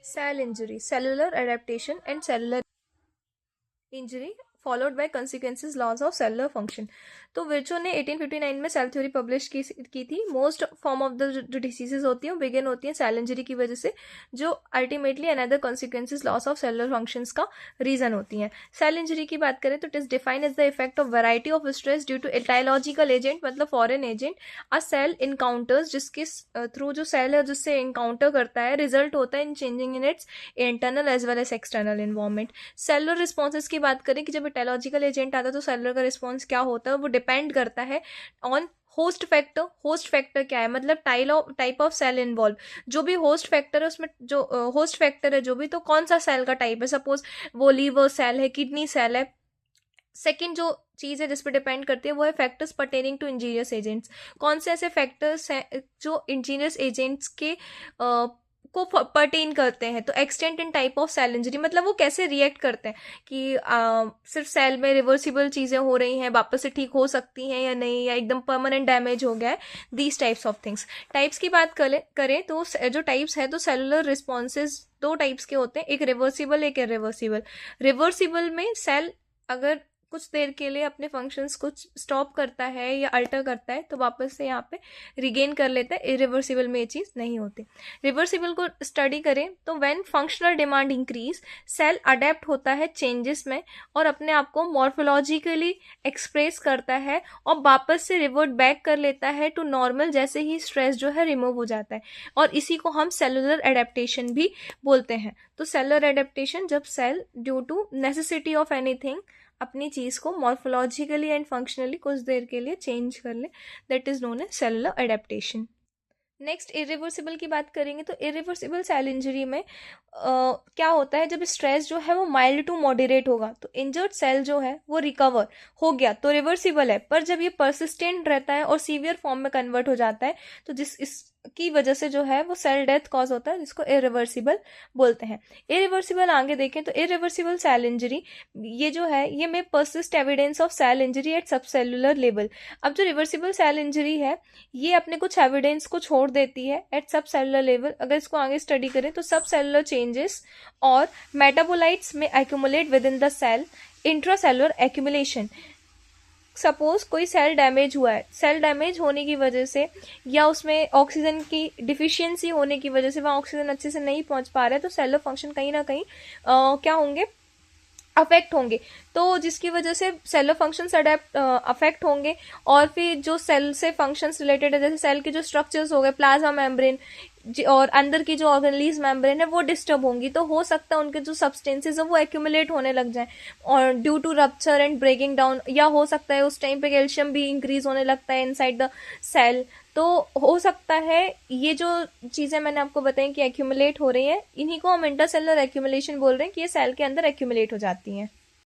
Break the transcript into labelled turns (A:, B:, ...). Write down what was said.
A: Cell injury, cellular adaptation and cellular injury followed by consequences loss of cellular function. तो Virchow ने 1859 में cell theory publish की थी. Most form of the जो diseases होती हैं वो बिगिन होती हैं सेल इंजरी की वजह से, जो ultimately another consequences loss of cellular functions का रीजन होती हैं. सेल इंजरी की बात करें तो it is defined as the effect of variety of stress due to etiological agent, मतलब foreign agent, a cell encounters, जिसके थ्रू जो सेल है जिससे इनकाउंटर करता है, रिजल्ट होता है in changing in its internal as well as external environment. Cellular responses की बात करें कि जब एटाइलॉजिकल एजेंट आता है तो सेलुलर का रिस्पॉन्स क्या होता है, वो डिपेंड करता है on host factor. Host factor क्या है, मतलब टाइप ऑफ सेल इन्वॉल्व. जो भी होस्ट फैक्टर है उसमें जो होस्ट फैक्टर है जो भी, तो कौन सा सेल का टाइप है, सपोज वो लीवर सेल है, किडनी सेल है. सेकेंड जो चीज़ है जिस पर डिपेंड करती है वो है factors pertaining to injurious agents. कौन से ऐसे फैक्टर्स हैं जो इंजीरियस एजेंट्स के को पर्टेन करते हैं. तो extent and type of cell injury, मतलब वो कैसे रिएक्ट करते हैं कि सिर्फ सेल में रिवर्सिबल चीज़ें हो रही हैं, वापस से ठीक हो सकती हैं या नहीं, या एकदम परमानेंट डैमेज हो गया है. These types of things. Types की बात करें तो जो टाइप्स है तो सेलुलर रिस्पॉन्सेज दो टाइप्स के होते हैं, एक रिवर्सिबल एक इरिवर्सिबल. रिवर्सिबल में सेल अगर कुछ देर के लिए अपने फंक्शंस कुछ स्टॉप करता है या अल्टर करता है तो वापस से यहाँ पे रिगेन कर लेता है. इरिवर्सिबल में ये चीज़ नहीं होती. रिवर्सिबल को स्टडी करें तो when functional demand increase, cell adapt होता है चेंजेस में और अपने आप को मॉर्फोलॉजिकली एक्सप्रेस करता है और वापस से रिवर्ट बैक कर लेता है टू नॉर्मल जैसे ही स्ट्रेस जो है रिमूव हो जाता है. और इसी को हम सेलुलर एडेप्टेशन भी बोलते हैं. तो सेलुलर एडेप्टेशन जब cell due to necessity of anything अपनी चीज़ को मॉर्फोलॉजिकली एंड फंक्शनली कुछ देर के लिए चेंज कर ले, that is known as cellular adaptation. Next irreversible की बात करेंगे तो इरिवर्सिबल सेल इंजरी में क्या होता है, जब स्ट्रेस जो है वो माइल्ड टू मॉडरेट होगा तो इंजर्ड सेल जो है वो रिकवर हो गया तो रिवर्सिबल है. पर जब ये परसिस्टेंट रहता है और सीवियर फॉर्म में कन्वर्ट हो जाता है तो इसकी वजह से जो है वो सेल डेथ कॉज होता है, जिसको इरिवर्सिबल बोलते हैं. इरिवर्सिबल आगे देखें तो इरिवर्सिबल सेल इंजरी ये जो है ये में persist evidence of cell injury at subcellular level. अब जो रिवर्सिबल सेल इंजरी है ये अपने कुछ एविडेंस को छोड़ देती है एट सब सेलुलर लेवल. अगर इसको आगे स्टडी करें तो सब सेलुलर चेंजेस और मेटाबोलाइट्स में accumulate within the cell. Intracellular accumulation, suppose कोई सेल डैमेज हुआ है, सेल डैमेज होने की वजह से या उसमें ऑक्सीजन की डिफिशियंसी होने की वजह से वहाँ ऑक्सीजन अच्छे से नहीं पहुंच पा रहा है तो सेलुलर फंक्शन कहीं ना कहीं क्या होंगे, अफेक्ट होंगे. तो जिसकी वजह से सेलुलर फंक्शंस अफेक्ट होंगे और फिर जो सेल से फंक्शंस रिलेटेड है जैसे सेल के जो स्ट्रक्चर्स हो गए, प्लाज्मा मेम्ब्रेन और अंदर की जो ऑर्गेनलीज मेम्ब्रेन है वो डिस्टर्ब होंगी. तो हो सकता है उनके जो सब्सटेंसेज है वो एक्यूमुलेट होने लग जाए और due to rupture and breaking down, या हो सकता है उस टाइम पे कैल्शियम भी इंक्रीज होने लगता है इनसाइड द सेल. तो हो सकता है ये जो चीज़ें मैंने आपको बताई कि एक्यूमुलेट हो रही हैं, इन्हीं को हम इंटरसेलुलर एक्यूमुलेशन बोल रहे हैं कि ये सेल के अंदर एक्यूमुलेट हो जाती हैं.